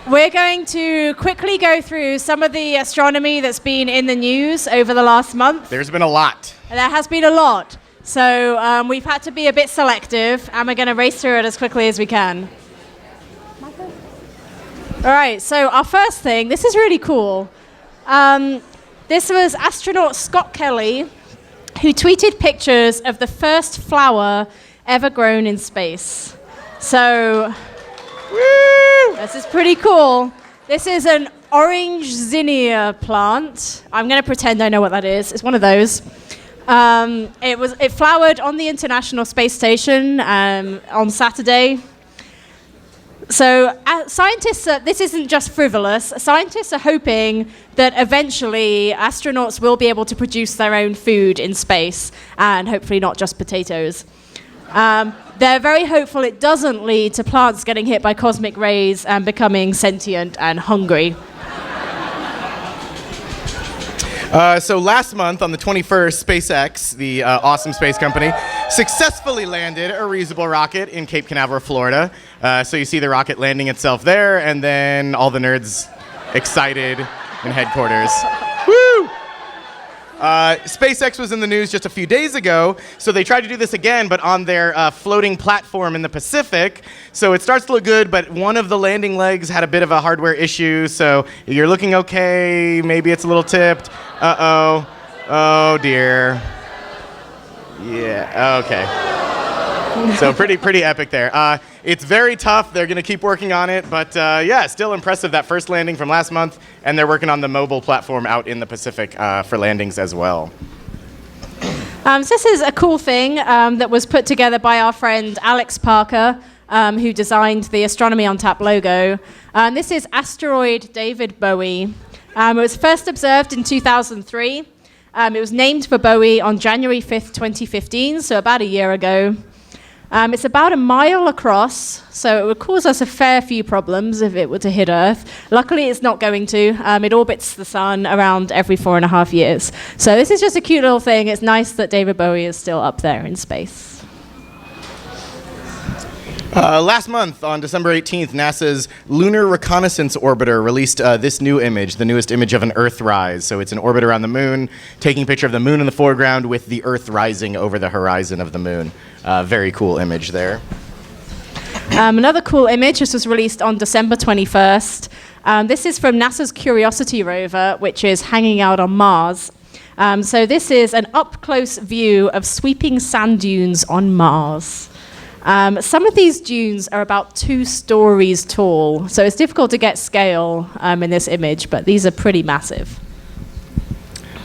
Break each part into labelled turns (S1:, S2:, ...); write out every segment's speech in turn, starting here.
S1: We're going to quickly go through some of the astronomy that's been in the news over the last month.
S2: There's been a lot.
S1: There has been a lot. So we've had to be a bit selective, and we're going to race through it as quickly as we can. All right, so our first thing, this is really cool. This was astronaut Scott Kelly, who tweeted pictures of the first flower ever grown in space. So, woo! This is pretty cool. This is an orange zinnia plant. I'm going to pretend I know what that is. It's one of those. It flowered on the International Space Station on Saturday. So scientists, this isn't just frivolous. Scientists are hoping that eventually astronauts will be able to produce their own food in space, and hopefully not just potatoes. They're very hopeful it doesn't lead to plants getting hit by cosmic rays and becoming sentient and hungry.
S2: So last month, on the 21st, SpaceX, the awesome space company, successfully landed a reusable rocket in Cape Canaveral, Florida. So you see the rocket landing itself there, and then all the nerds excited in headquarters. Woo! SpaceX was in the news just a few days ago, so they tried to do this again, but on their floating platform in the Pacific. So it starts to look good, but one of the landing legs had a bit of a hardware issue, so you're looking okay, maybe it's a little tipped. Uh-oh. Oh, dear. Yeah, okay. So pretty epic there. It's very tough. They're going to keep working on it, but yeah, still impressive, that first landing from last month, and they're working on the mobile platform out in the Pacific for landings as well.
S1: So this is a cool thing that was put together by our friend Alex Parker, who designed the Astronomy on Tap logo. This is asteroid David Bowie. It was first observed in 2003. It was named for Bowie on January 5th, 2015, so about a year ago. It's about a mile across, so it would cause us a fair few problems if it were to hit Earth. Luckily, it's not going to. It orbits the sun around every 4.5 years. So this is just a cute little thing. It's nice that David Bowie is still up there in space.
S2: Last month, on December 18th, NASA's Lunar Reconnaissance Orbiter released this new image, the newest image of an Earthrise. So it's an orbit around the moon, taking a picture of the moon in the foreground with the Earth rising over the horizon of the moon. Very cool image there.
S1: Another cool image, this was released on December 21st. This is from NASA's Curiosity rover, which is hanging out on Mars. So this is an up-close view of sweeping sand dunes on Mars. Some of these dunes are about 2 stories tall, so it's difficult to get scale in this image, but these are pretty massive.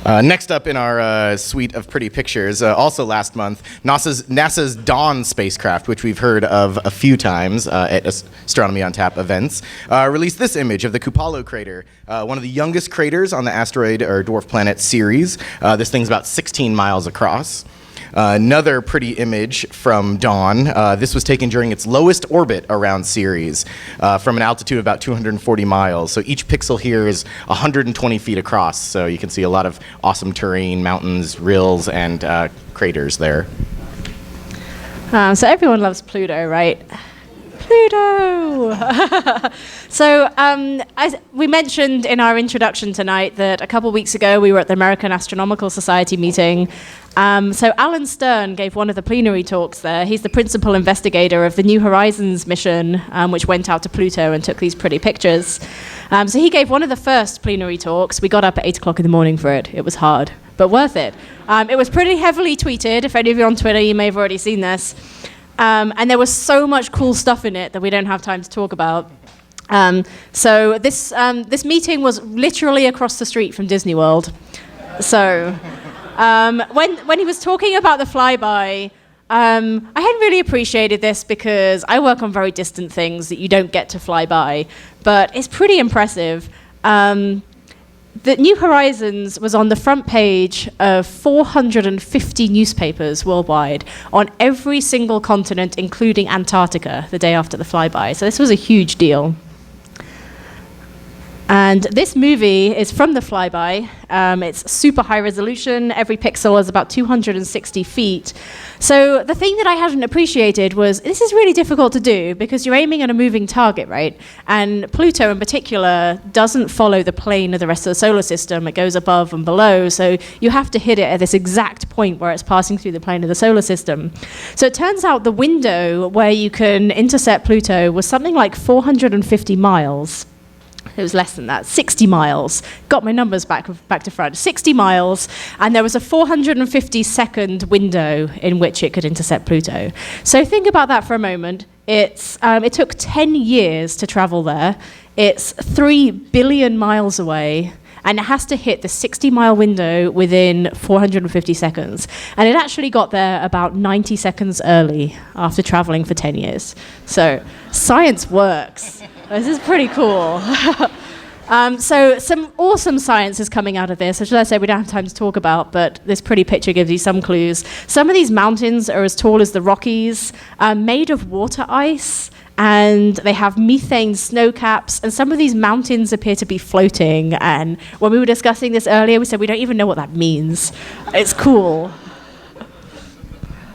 S2: Next up in our suite of pretty pictures, also last month, NASA's Dawn spacecraft, which we've heard of a few times at Astronomy on Tap events, released this image of the Kupalo crater, one of the youngest craters on the asteroid or dwarf planet Ceres. This thing's about 16 miles across. Another pretty image from Dawn. This was taken during its lowest orbit around Ceres from an altitude of about 240 miles. So each pixel here is 120 feet across. So you can see a lot of awesome terrain, mountains, rills, and craters there.
S1: So everyone loves Pluto, right? Pluto! So we mentioned in our introduction tonight that a couple weeks ago we were at the American Astronomical Society meeting. So Alan Stern gave one of the plenary talks there. He's the principal investigator of the New Horizons mission, which went out to Pluto and took these pretty pictures. So he gave one of the first plenary talks. We got up at 8 o'clock in the morning for it. It was hard, but worth it. It was pretty heavily tweeted. If any of you are on Twitter, you may have already seen this. And there was so much cool stuff in it that we don't have time to talk about. So this meeting was literally across the street from Disney World. So when he was talking about the flyby, I hadn't really appreciated this because I work on very distant things that you don't get to fly by, but it's pretty impressive. The New Horizons was on the front page of 450 newspapers worldwide on every single continent, including Antarctica, the day after the flyby. So this was a huge deal. And this movie is from the flyby. It's super high resolution. Every pixel is about 260 feet. So the thing that I hadn't appreciated was this is really difficult to do because you're aiming at a moving target, right? And Pluto in particular doesn't follow the plane of the rest of the solar system. It goes above and below. So you have to hit it at this exact point where it's passing through the plane of the solar system. So it turns out the window where you can intercept Pluto was something like 450 miles. It was less than that, 60 miles. Got my numbers back to front. 60 miles, and there was a 450-second window in which it could intercept Pluto. So think about that for a moment. It took 10 years to travel there. It's 3 billion miles away, and it has to hit the 60-mile window within 450 seconds. And it actually got there about 90 seconds early after traveling for 10 years. So science works. This is pretty cool. So some awesome science is coming out of this, which, as I said, we don't have time to talk about, but this pretty picture gives you some clues. Some of these mountains are as tall as the Rockies, made of water ice, and they have methane snow caps, and some of these mountains appear to be floating. And when we were discussing this earlier, we said we don't even know what that means. It's cool.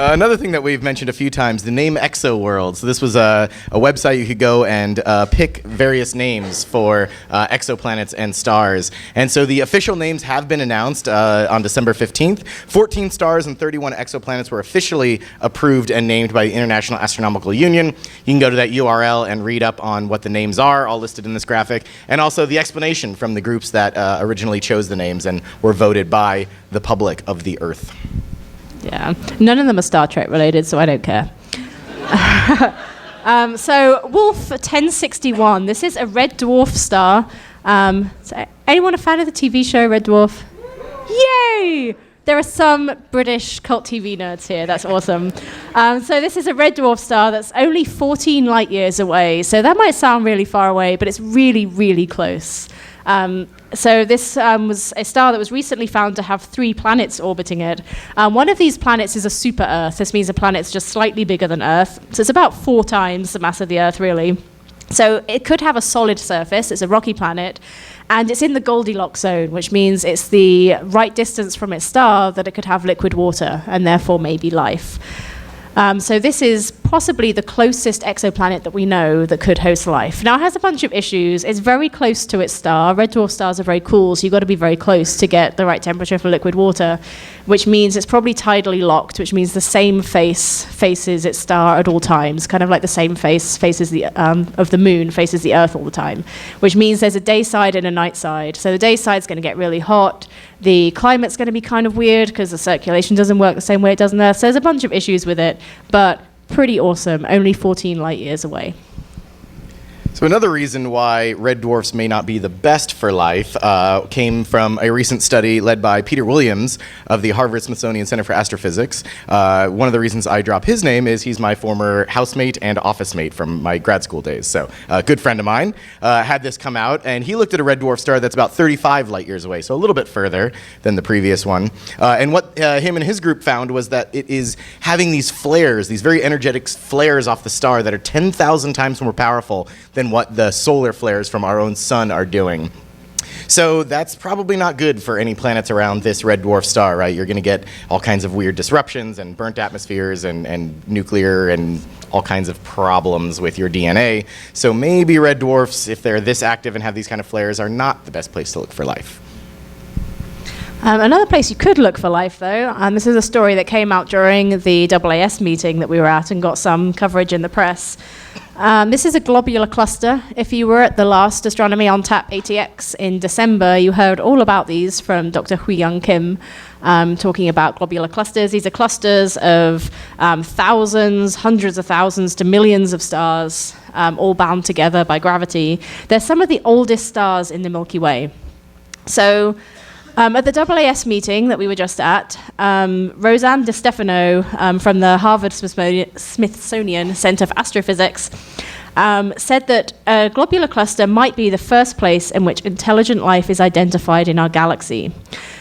S2: Another thing that we've mentioned a few times, the name XOworld. So this was a website you could go and pick various names for exoplanets and stars. And so the official names have been announced on December 15th. 14 stars and 31 exoplanets were officially approved and named by the International Astronomical Union. You can go to that URL and read up on what the names are, all listed in this graphic, and also the explanation from the groups that originally chose the names and were voted by the public of the Earth.
S1: Yeah, none of them are Star Trek related, so I don't care. So Wolf 1061, this is a red dwarf star. So anyone a fan of the TV show Red Dwarf? Yay! There are some British cult TV nerds here. That's awesome. So this is a red dwarf star that's only 14 light years away. So that might sound really far away, but it's really, really close. So this was a star that was recently found to have 3 planets orbiting it. One of these planets is a super Earth. This means a planet's just slightly bigger than Earth. So it's about 4 times the mass of the Earth, really. So it could have a solid surface. It's a rocky planet. And it's in the Goldilocks zone, which means it's the right distance from its star that it could have liquid water, and therefore maybe life. So this is possibly the closest exoplanet that we know that could host life. Now, it has a bunch of issues. It's very close to its star. Red dwarf stars are very cool, so you've got to be very close to get the right temperature for liquid water, which means it's probably tidally locked, which means the same face faces its star at all times, kind of like the same face faces the of the moon faces the Earth all the time, which means there's a day side and a night side. So the day side's going to get really hot. The climate's going to be kind of weird because the circulation doesn't work the same way it does on Earth. So there's a bunch of issues with it, but pretty awesome, only 14 light years away.
S2: So another reason why red dwarfs may not be the best for life came from a recent study led by Peter Williams of the Harvard-Smithsonian Center for Astrophysics. One of the reasons I drop his name is he's my former housemate and office mate from my grad school days. So a good friend of mine had this come out, and he looked at a red dwarf star that's about 35 light years away, so a little bit further than the previous one. And what him and his group found was that it is having these flares, these very energetic flares off the star that are 10,000 times more powerful than what the solar flares from our own sun are doing. So that's probably not good for any planets around this red dwarf star, right? You're going to get all kinds of weird disruptions and burnt atmospheres and nuclear and all kinds of problems with your DNA. So maybe red dwarfs, if they're this active and have these kind of flares, are not the best place to look for life.
S1: Another place you could look for life, though, and this is a story that came out during the AAS meeting that we were at and got some coverage in the press. This is a globular cluster. If you were at the last Astronomy on Tap ATX in December, you heard all about these from Dr. Hui-Young Kim, talking about globular clusters. These are clusters of thousands, hundreds of thousands to millions of stars, all bound together by gravity. They're some of the oldest stars in the Milky Way. So at the AAS meeting that we were just at, Rosanne DeStefano from the Harvard-Smithsonian Center for Astrophysics said that a globular cluster might be the first place in which intelligent life is identified in our galaxy.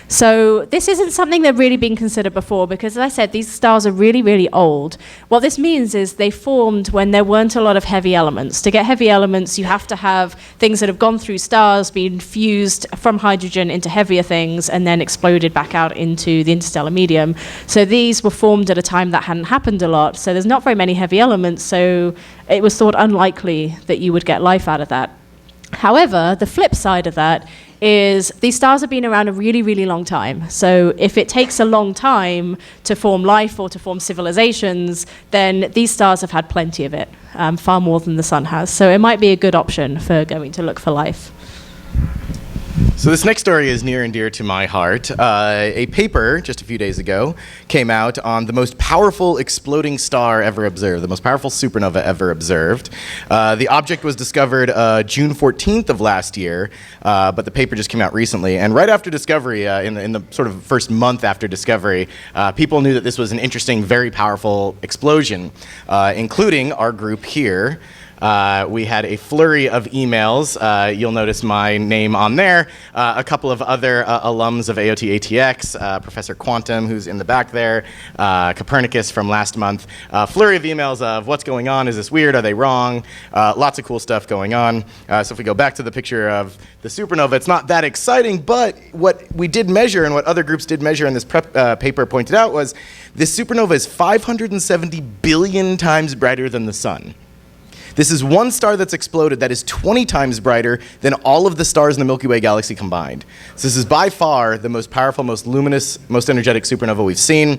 S1: So this isn't something that really been considered before because, as I said, these stars are really, really old. What this means is they formed when there weren't a lot of heavy elements. To get heavy elements, you have to have things that have gone through stars, been fused from hydrogen into heavier things, and then exploded back out into the interstellar medium. So these were formed at a time that hadn't happened a lot. So there's not very many heavy elements, so it was thought unlikely that you would get life out of that. However, the flip side of that is these stars have been around a really, really long time. So if it takes a long time to form life or to form civilizations, then these stars have had plenty of it, far more than the sun has. So it might be a good option for going to look for life.
S2: So this next story is near and dear to my heart. A paper just a few days ago came out on the most powerful exploding star ever observed, the most powerful supernova ever observed. The object was discovered June 14th of last year, but the paper just came out recently. And right after discovery, in the sort of first month after discovery, people knew that this was an interesting, very powerful explosion, including our group here. We had a flurry of emails. You'll notice my name on there. A couple of other alums of AoTATX, Professor Quantum, who's in the back there, Copernicus from last month. Flurry of emails of what's going on, is this weird, are they wrong? Lots of cool stuff going on. So if we go back to the picture of the supernova, it's not that exciting, but what we did measure and what other groups did measure in this paper pointed out was this supernova is 570 billion times brighter than the sun. This is one star that's exploded that is 20 times brighter than all of the stars in the Milky Way galaxy combined. So this is by far the most powerful, most luminous, most energetic supernova we've seen.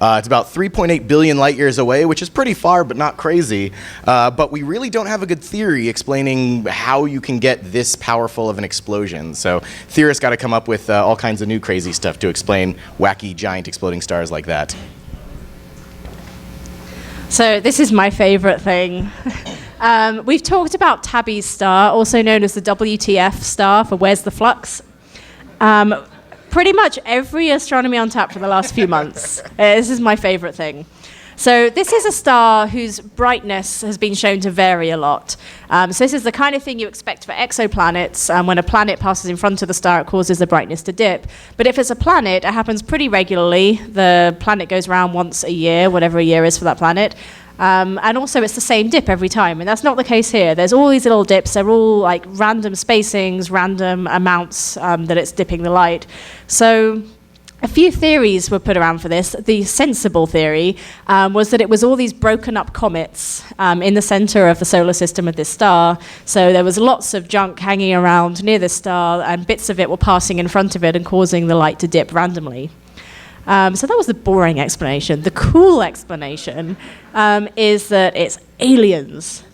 S2: It's about 3.8 billion light years away, which is pretty far, but not crazy. But we really don't have a good theory explaining how you can get this powerful of an explosion. So theorists got to come up with all kinds of new crazy stuff to explain wacky, giant exploding stars like that.
S1: So this is my favorite thing. We've talked about Tabby's star, also known as the WTF star for Where's the Flux? Pretty much every Astronomy on Tap for the last few months. This is my favorite thing. So this is a star whose brightness has been shown to vary a lot. So this is the kind of thing you expect for exoplanets. When a planet passes in front of the star, it causes the brightness to dip. But if it's a planet, it happens pretty regularly. The planet goes around once a year, whatever a year is for that planet. And also it's the same dip every time, and that's not the case here. There's all these little dips. They're all like random spacings, random amounts that it's dipping the light. So a few theories were put around for this. The sensible theory was that it was all these broken up comets in the center of the solar system of this star. So there was lots of junk hanging around near this star, and bits of it were passing in front of it and causing the light to dip randomly. So that was the boring explanation. The cool explanation is that it's aliens.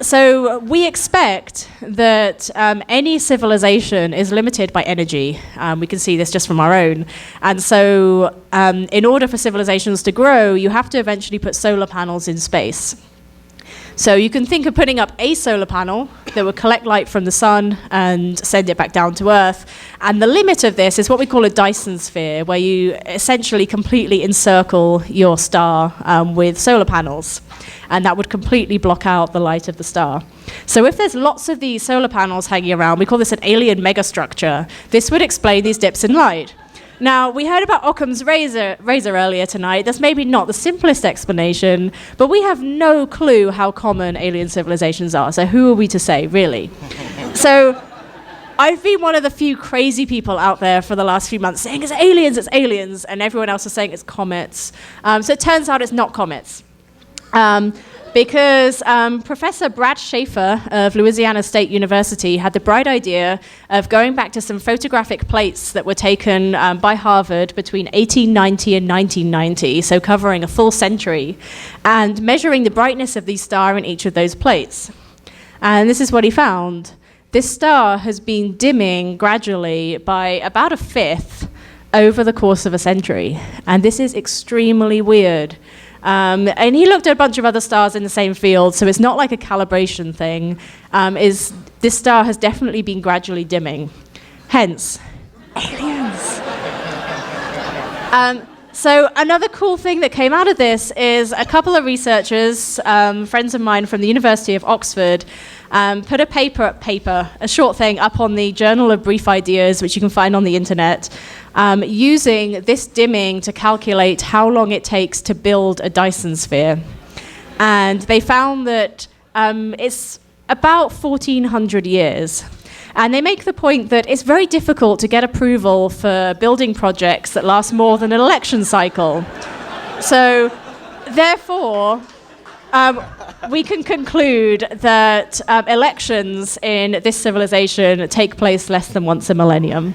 S1: So we expect that any civilization is limited by energy. We can see this just from our own. And so in order for civilizations to grow, you have to eventually put solar panels in space. So you can think of putting up a solar panel that would collect light from the sun and send it back down to Earth. And the limit of this is what we call a Dyson sphere, where you essentially completely encircle your star with solar panels. And that would completely block out the light of the star. So if there's lots of these solar panels hanging around, we call this an alien megastructure, this would explain these dips in light. Now, we heard about Occam's razor earlier tonight. That's maybe not the simplest explanation, but we have no clue how common alien civilizations are. So who are we to say, really? So I've been one of the few crazy people out there for the last few months saying it's aliens, and everyone else is saying it's comets. So it turns out it's not comets. Because Professor Brad Schaefer of Louisiana State University had the bright idea of going back to some photographic plates that were taken by Harvard between 1890 and 1990, so covering a full century, and measuring the brightness of these stars in each of those plates. And this is what he found. This star has been dimming gradually by about a fifth over the course of a century. And this is extremely weird. And he looked at a bunch of other stars in the same field, so it's not like a calibration thing. This star has definitely been gradually dimming. Hence, aliens. So another cool thing that came out of this is a couple of researchers, friends of mine from the University of Oxford, put a short thing up on the Journal of Brief Ideas, which you can find on the internet, using this dimming to calculate how long it takes to build a Dyson sphere. And they found that it's about 1,400 years. And they make the point that it's very difficult to get approval for building projects that last more than an election cycle. So, therefore, we can conclude that elections in this civilization take place less than once a millennium.